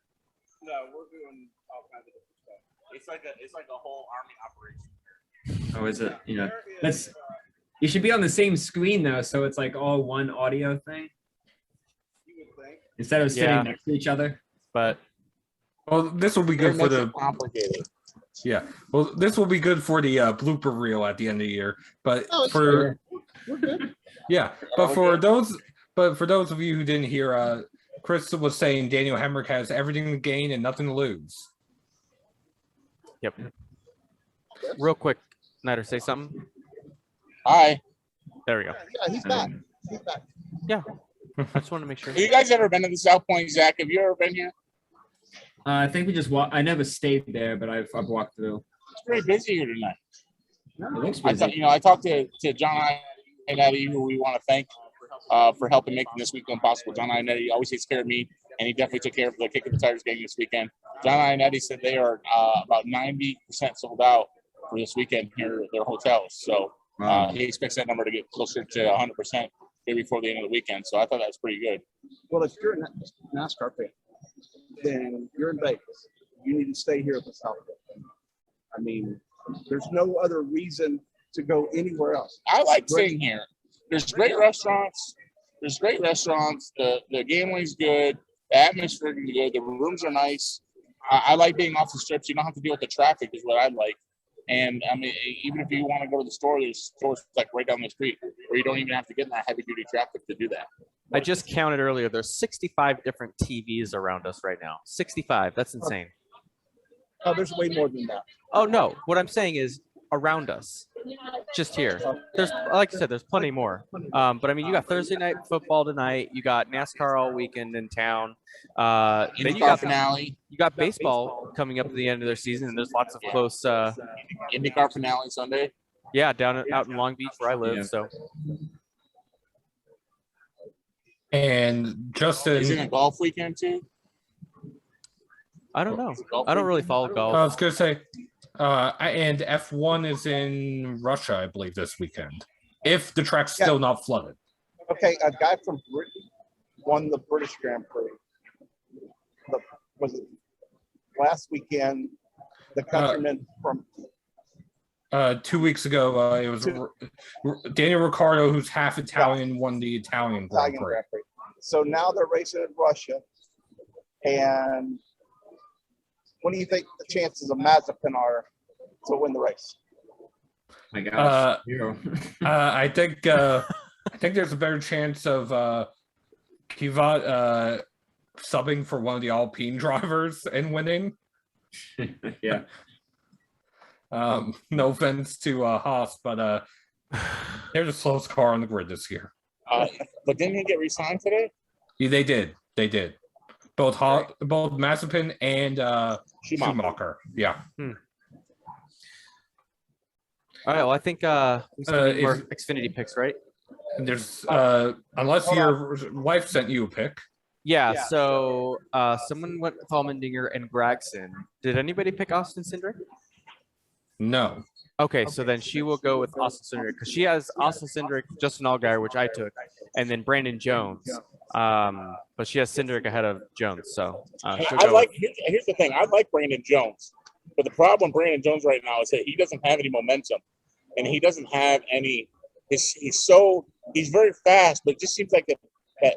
No, we're doing all kinds of different stuff. It's like a whole army operation. Oh, is it? Yeah. there is, That's. You should be on the same screen though, so it's like all one audio thing you would think. instead of sitting Yeah. next to each other. But Well, this will be good for the complicated. yeah. Well, this will be good for the blooper reel at the end of the year. But Oh, for We're good. yeah, but for those of you who didn't hear, Chris was saying Daniel Hemrick has everything to gain and nothing to lose. yep. Real quick, Snyder, say something. Hi. There we go. Yeah, he's back. He's back. Yeah. I just want to make sure. Have you guys ever been to the South Point, Zach? Have you ever been here? I think we just walk. I never stayed there, but I've walked through. It's pretty busy here tonight. It looks I busy. thought, I talked to John Ionetti, who we want to thank for helping make this weekend possible. John Ionetti always takes care of me, and he definitely took care of the Kick of the Tires game this weekend. John Ionetti said they are about 90% sold out for this weekend here at their hotels. So he expects that number to get closer to 100% maybe before the end of the weekend. So I thought that was pretty good. Well, if you're a NASCAR fan, then you're in Vegas. You need to stay here at the South Point. I mean, there's no other reason to go anywhere else. I like staying here. There's great restaurants. The gambling's good. The atmosphere is good. The rooms are nice. I like being off the strips. You don't have to deal with the traffic is what I like. And I mean, even if you want to go to the store, there's stores like right down the street where you don't even have to get in that heavy duty traffic to do that. I just counted earlier. There's 65 different TVs around us right now. 65. That's insane. Oh, there's way more than that. Oh, no. What I'm saying is around us. Just here. There's, like I said, there's plenty more. But I mean, you got Thursday night football tonight. You got NASCAR all weekend in town. Then you got finale. You got baseball coming up at the end of their season, and there's lots of close. IndyCar finale Sunday. Yeah, out in Long Beach where I live. Yeah. So And Justin, Isn't it golf weekend too? I don't know. I don't really follow I golf. was gonna say, and F1 is in Russia, I believe, this weekend. If the track's still not flooded. Okay, a guy from Britain won the British Grand Prix. Was it last weekend? The countryman from 2 weeks ago, it was Daniel Ricciardo, who's half Italian, won the Italian Grand Prix. So now they're racing in Russia. And what do you think the chances of Mazepin are to win the race? My gosh. I think there's a better chance of Kvyat subbing for one of the Alpine drivers and winning. Yeah. No offense to Haas, but they're the slowest car on the grid this year. But didn't he get re-signed today? Yeah, they did. Both Mazepin and Schumacher. Yeah. All right. Well, I think we still need more Xfinity picks, right? And there's unless your wife sent you a pick. Yeah. So someone went with Allmendinger and Gragson. Did anybody pick Austin Cindric? No. Okay, so then she will go with Austin Cindric because she has Austin Cindric, Justin Allgaier, which I took, and then Brandon Jones. But she has Cindric ahead of Jones. So here's the thing. I like Brandon Jones, but the problem with Brandon Jones right now is that he doesn't have any momentum, and he doesn't have any. He's very fast, but it just seems like that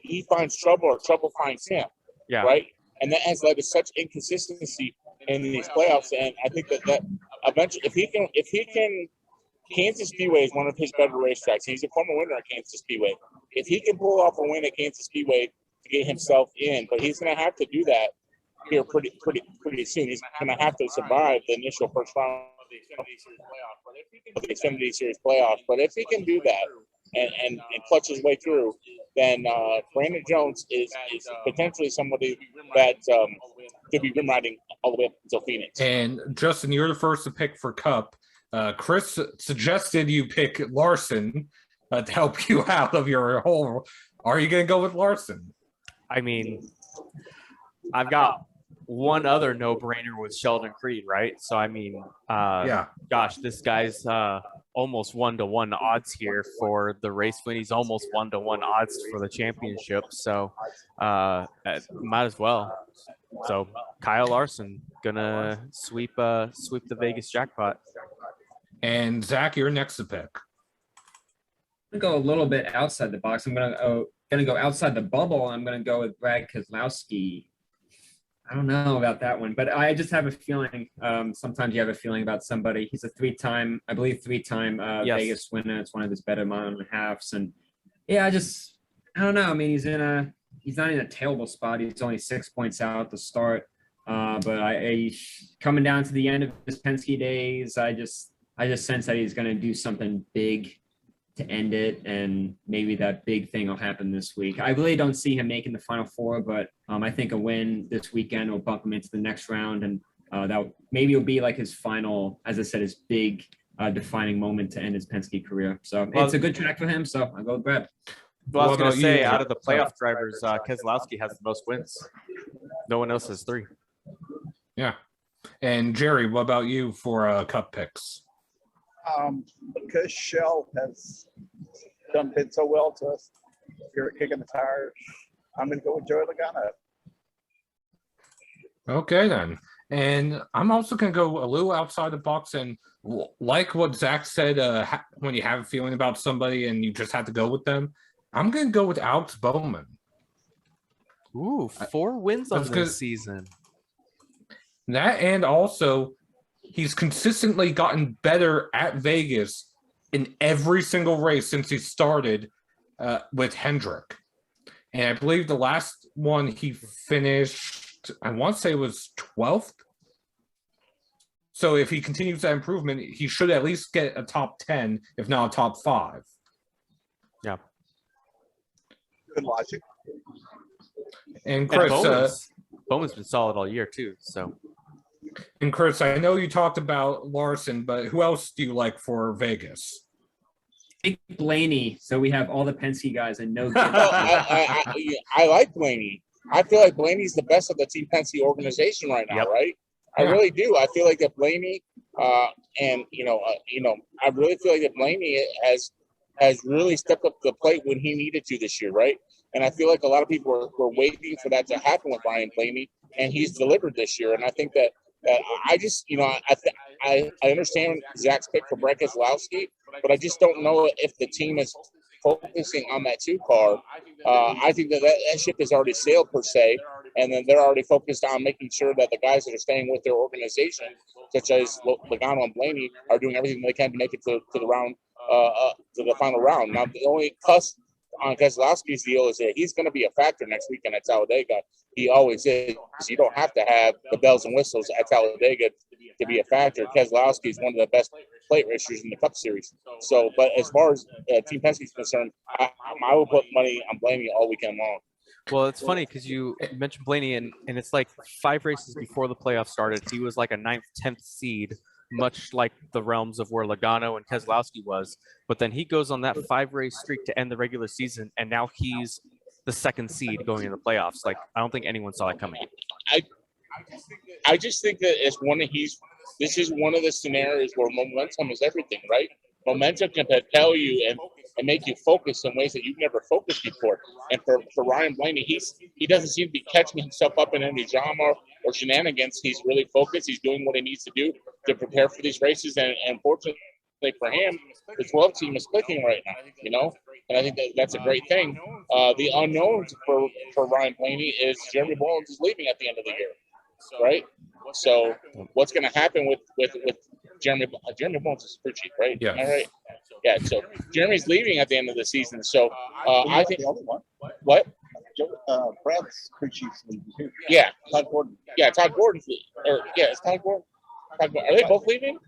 he finds trouble or trouble finds him. Yeah. Right. And that has led to such inconsistency in these playoffs. And I think that eventually, if he can, Kansas Speedway is one of his better racetracks. He's a former winner at Kansas Speedway. If he can pull off a win at Kansas Speedway to get himself in, but he's going to have to do that here pretty soon. He's going to have to survive the initial first round of the Xfinity Series playoffs. But if he can do that and clutch his way through, then Brandon Jones is potentially somebody that could be rim riding all the way up until Phoenix. And Justin, you're the first to pick for Cup. Chris suggested you pick Larson to help you out of your hole. Are you going to go with Larson? I mean, I've got one other no-brainer with Sheldon Creed, right? So, I mean, gosh, this guy's almost 1-to-1 odds here for the race win. He's almost 1-to-1 odds for the championship. So, might as well. So, Kyle Larson gonna sweep the Vegas jackpot. And Zach, you're next to pick. I'm gonna go a little bit outside the box. I'm gonna go outside the bubble. I'm gonna go with Brad Keselowski. I don't know about that one, but I just have a feeling. Sometimes you have a feeling about somebody. He's a three-time Vegas winner. It's one of his better mile and a halves, and yeah, I don't know. I mean, he's not in a terrible spot. He's only 6 points out at the start, but coming down to the end of his Penske days, I just sense that he's going to do something big to end it, and maybe that big thing will happen this week. I really don't see him making the Final Four, but I think a win this weekend will bump him into the next round, and that maybe will be like his final, as I said, his big defining moment to end his Penske career. So it's a good track for him. So I'll go with Brad. Well, I was going to say, out of the playoff drivers, Keselowski has the most wins. No one else has 3. Yeah. And Jerry, what about you for Cup picks? Because Shell has been so well to us here at Kicking the Tires, I'm going to go with Joey Logano. Okay, then. And I'm also going to go a little outside the box, and like what Zach said, when you have a feeling about somebody and you just have to go with them, I'm going to go with Alex Bowman. Ooh, 4 wins on this season. That, and also he's consistently gotten better at Vegas in every single race since he started with Hendrick. And I believe the last one he finished, I want to say, was 12th. So if he continues that improvement, he should at least get a top 10, if not a top 5. Yeah. Good logic. And Chris, Bowman's been solid all year too. So. And Chris, I know you talked about Larson, but who else do you like for Vegas? Big Blaney. So we have all the Penske guys and no. I like Blaney. I feel like Blaney's the best of the Team Penske organization right now, right? I really do. I feel like that Blaney, I really feel like that Blaney has really stepped up to the plate when he needed to this year, right? And I feel like a lot of people were waiting for that to happen with Ryan Blaney, and he's delivered this year. And I think that I just, I understand Zach's pick for Brett Keselowski, but I just don't know if the team is focusing on that 2 car. I think that ship has already sailed per se, and then they're already focused on making sure that the guys that are staying with their organization, such as Logano and Blaney, are doing everything they can to make it to the round, to the final round. Now, the only plus on Keselowski's deal is that he's going to be a factor next weekend at Talladega. He always is. You don't have to have the bells and whistles at Talladega to be a factor. Keselowski is one of the best plate racers in the Cup Series. So, but as far as Team Penske is concerned, I will put money on Blaney all weekend long. Well, it's funny because you mentioned Blaney, and it's like 5 races before the playoffs started, he was like a 9th, 10th seed, much like the realms of where Logano and Keselowski was. But then he goes on that 5-race streak to end the regular season, and now he's the 2nd seed going into the playoffs. Like, I don't think anyone saw that coming. I just think that this is one of the scenarios where momentum is everything, right? Momentum can propel you and make you focus in ways that you've never focused before. And for Ryan Blaney, he doesn't seem to be catching himself up in any drama or shenanigans. He's really focused. He's doing what he needs to do to prepare for these races. And fortunately for him, the 12 team is clicking right now, And I think that's a great thing. The unknown for Ryan Blaney is Jeremy Bollins is leaving at the end of the year, right? So what's going to happen with Jeremy Bollins is pretty cheap, right? Yeah. All right. Yeah. So Jeremy's leaving at the end of the season. So I think the other one. What? Brad's crew chief's leaving too. Yeah. Todd Gordon. Yeah. Todd Gordon's leaving. It's Todd Gordon. Are they both leaving?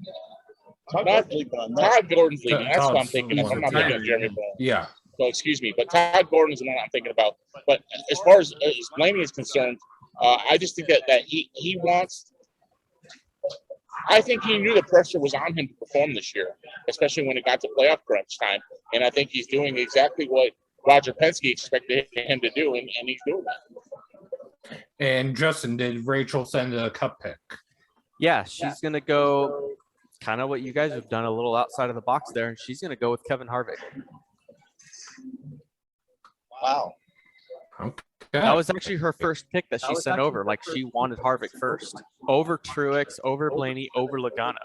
Todd Gordon's leaving. Todd Gordon's leaving. That's what I'm Todd's thinking of. I'm not thinking of Jeremy Bollins. Yeah. So excuse me, but Todd Gordon is the one I'm thinking about. But as far as Blaney is concerned, I just think that he wants. I think he knew the pressure was on him to perform this year, especially when it got to playoff crunch time. And I think he's doing exactly what Roger Penske expected him to do, and he's doing that. And Justin, did Rachel send a Cup pick? Yeah, she's going to go kind of what you guys have done, a little outside of the box there, and she's going to go with Kevin Harvick. Wow. Okay. That was actually her first pick that she sent over. Like, she wanted Harvick first, over Truex, over Blaney, over Logano.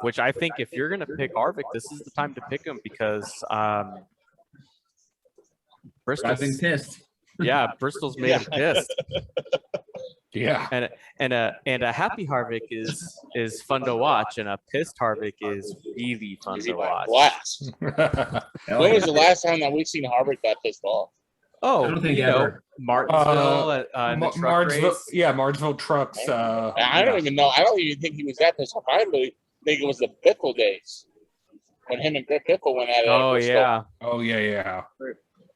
Which I think if you're going to pick Harvick, this is the time to pick him because Bristol's I've been pissed. Yeah, Bristol's made him pissed. Yeah. And a happy Harvick is fun to watch, and a pissed Harvick is really fun to watch. Blast. When was the last time that we've seen Harvick that pissed off? I don't think ever. Martinsville in the truck race. Yeah, Martinsville trucks. I don't even know. I don't even think he was that pissed off. I really think it was the Biffle days when him and Griff Biffle went at it. Oh yeah. Oh yeah.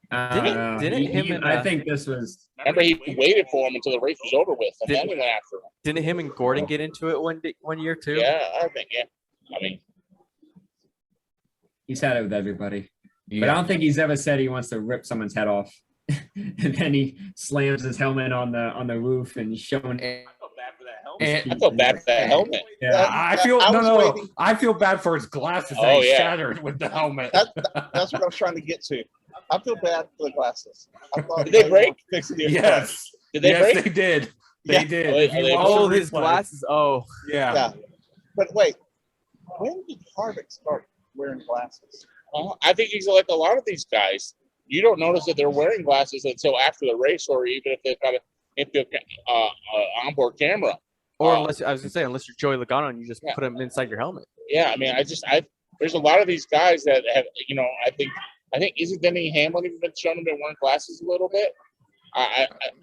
I think this was. Remember, he waited for him until the race was over with, and then he went after him. Didn't him and Gordon get into it one year too? Yeah, I think. Yeah, I mean, He's had it with everybody, Yeah. but I don't think he's ever said he wants to rip someone's head off. And then he slams his helmet on the roof and showing. And I feel bad for that helmet. Yeah, I feel I feel bad for his glasses that Oh, he yeah. shattered with the helmet. That's what I was trying to get to. I feel bad for the glasses. I thought Did they break? Fixing the Yes. Did they Yes, break? they did. They Yeah. did. Oh, If you they- watch Oh, the his replay- glasses. Oh, Yeah. Yeah. But wait, when did Harvick start wearing glasses? I think he's like a lot of these guys. You don't notice that they're wearing glasses until after the race, or even if they've got an onboard camera. or unless unless you're Joey Logano and you just put him inside your helmet. Yeah, I mean, there's a lot of these guys that have, I think isn't Denny Hamlin even been shown to be wearing glasses a little bit?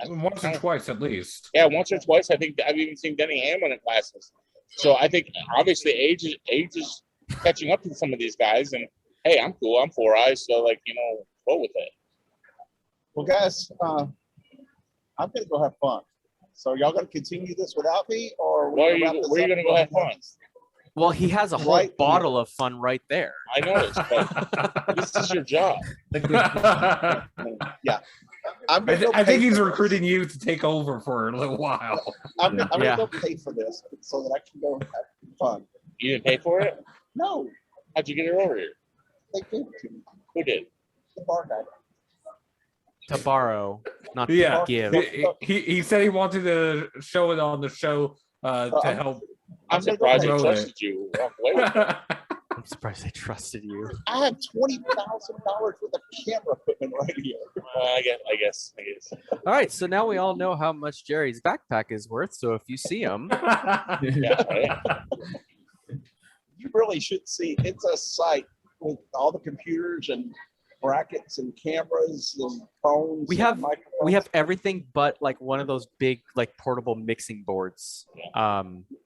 Once or twice at least. Yeah, once or twice. I think I've even seen Denny Hamlin in glasses. So I think obviously age is catching up to some of these guys, and hey, I'm cool. I'm 4 eyes, so go with it. Well, guys, I'm gonna go have fun. So y'all gonna continue this without me, or Where are you gonna go have fun? Well, he has a whole Right. bottle of fun right there. I noticed, but this is your job. Yeah. I think he's recruiting you to take over for a little while. I'm gonna go pay for this so that I can go have fun. You didn't pay for it? No, How'd you get it over here? they gave it to me. Who did? The bar guy. To borrow, not to Yeah. give. He said he wanted to show it on the show to help. I'm surprised they promote trusted you. Walk away with it. I'm surprised they trusted you. I have $20,000 worth of camera equipment right here. I guess. All right, so now we all know how much Jerry's backpack is worth. So if you see him, Yeah, right? You really should see. It's a site with all the computers and brackets and cameras and phones. we and have microphones. everything but like one of those big like portable mixing boards.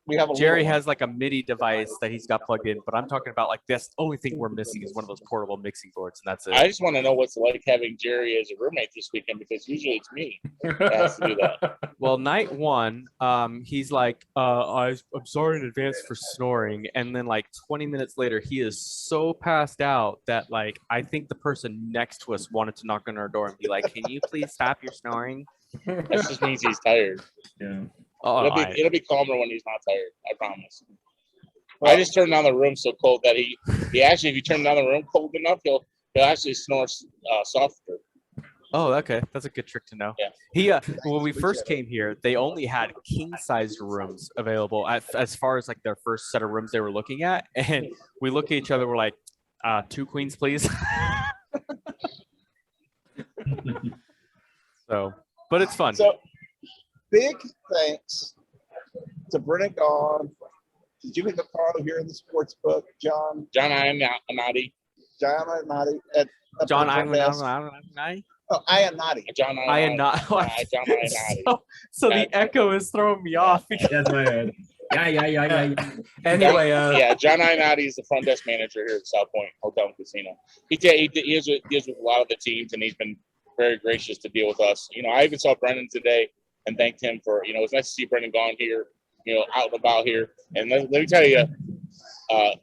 We have a Jerry little has like a MIDI device that he's got plugged in, but I'm talking about like this. Only thing we're missing is one of those portable mixing boards, and that's it. I just want to know what's like having Jerry as a roommate this weekend because usually it's me that has to do that. Well, night one, he's like, I'm sorry in advance for snoring. And then like 20 minutes later, he is so passed out that like, I think the person next to us wanted to knock on our door and be like, can you please stop your snoring? That just means he's tired. Yeah. Oh, It'll be calmer when he's not tired. I promise. I just turned down the room so cold that he actually, if you turn down the room cold enough, he'll actually snore softer. oh, okay. That's a good trick to know. Yeah. He, when we first came here, they only had king sized rooms available as far as like their first set of rooms they were looking at. And we look at each other, we're like, 2 queens, please. So, but it's fun. So, big thanks to Brennan Gone, to Jimmy Ricardo here in the sports book, John Iannotti. John, I am Nadi. John I am not. John Iannotti. So the echo is throwing me off. That's my head. Yeah. Anyway, Yeah, John Iannotti is the front desk manager here at South Point Hotel and Casino. He deals with a lot of the teams, and he's been very gracious to deal with us. You know, I even saw Brendan today and thanked him for, you know, it's nice to see Brendan Gone here, you know, out and about here. And let me tell you,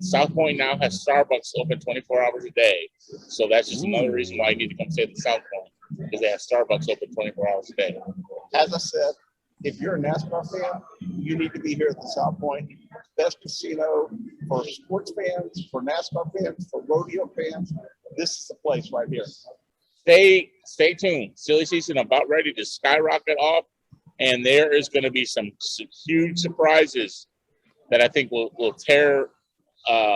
South Point now has Starbucks open 24 hours a day. So that's just another reason why you need to come stay at the South Point, because they have Starbucks open 24 hours a day. As I said, if you're a NASCAR fan, you need to be here at the South Point. Best casino for sports fans, for NASCAR fans, for rodeo fans. This is the place right here. Stay tuned. Silly season about ready to skyrocket off, and there is going to be some huge surprises that I think will tear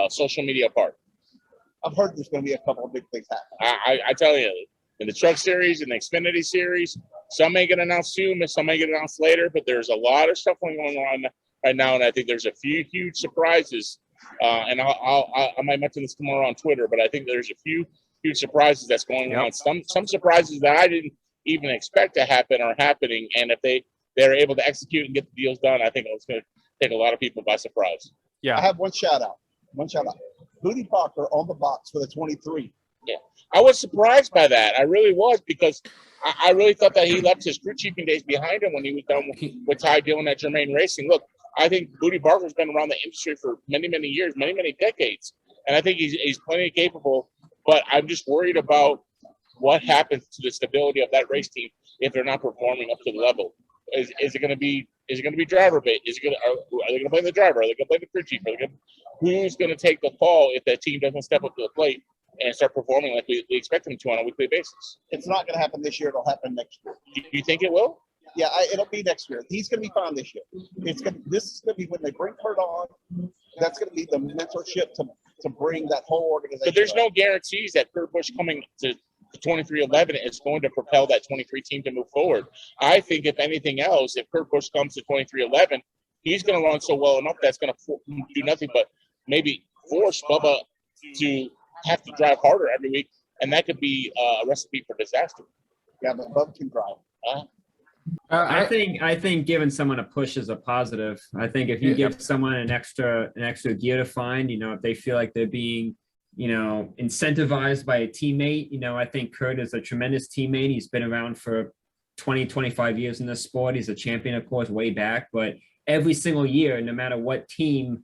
social media apart. I've heard there's going to be a couple of big things happen. I tell you, in the Truck Series and the Xfinity Series, some may get announced soon, some may get announced later, but there's a lot of stuff going on right now, and I think there's a few huge surprises. And I might mention this tomorrow on Twitter, but I think there's a few huge surprises that's going on. Some surprises that I didn't even expect to happen are happening, and if they're able to execute and get the deals done, I think it's going to take a lot of people by surprise. Yeah. I have one shout out. Booty Parker on the box for the 23. Yeah, I was surprised by that. I really was, because I really thought that he left his crew chiefing days behind him when he was done with Ty Dillon at Germain Racing. Look, I think Booty Barker's been around the industry for many, many years, many, many decades, and I think he's plenty capable. But I'm just worried about what happens to the stability of that race team if they're not performing up to the level. Is it going to be driver bait? Are they going to blame the driver? Are they going to blame the crew chief? Who's going to take the fall if that team doesn't step up to the plate and start performing like we expect them to on a weekly basis? It's not going to happen this year. It'll happen next year. Do you think it will? Yeah, it'll be next year. He's going to be fine this year. This is going to be when they bring Kurt on. That's going to be the mentorship to bring that whole organization. But there's no guarantees that Kurt Busch coming to 2311 is going to propel that 23 team to move forward. I think if anything else, if Kurt Busch comes to 2311, he's going to run so well enough that's going to do nothing but maybe force Bubba to have to drive harder every week, and that could be a recipe for disaster. Yeah, but Bubba can drive. I think giving someone a push is a positive. I think if you give someone an extra gear to find, you know, if they feel like they're being, you know, incentivized by a teammate, you know, I think Kurt is a tremendous teammate. He's been around for 20, 25 years in this sport. He's a champion, of course, way back, but every single year, no matter what team,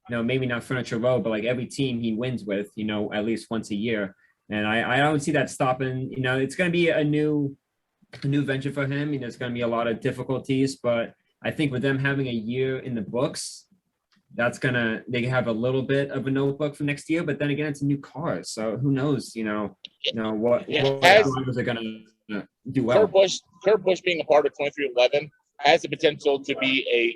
you know, maybe not Furniture Row, but like every team he wins with, you know, at least once a year. And I don't see that stopping. You know, it's going to be a new a new venture for him. There's going to be a lot of difficulties, but I think with them having a year in the books, they have a little bit of a notebook for next year, but then again, it's a new car. So who knows, what drivers are going to do well. Kurt Busch being a part of 2311 has the potential to be a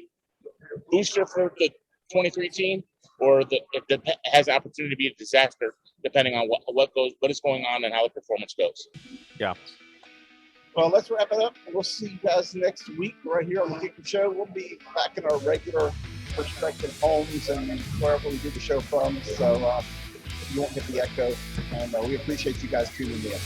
booster for the 23 team, or it has the opportunity to be a disaster depending on what is going on and how the performance goes. Yeah. Well, let's wrap it up. We'll see you guys next week right here on the Kicker Show. We'll be back in our regular respective homes and wherever we do the show from. So you won't get the echo. And we appreciate you guys tuning in.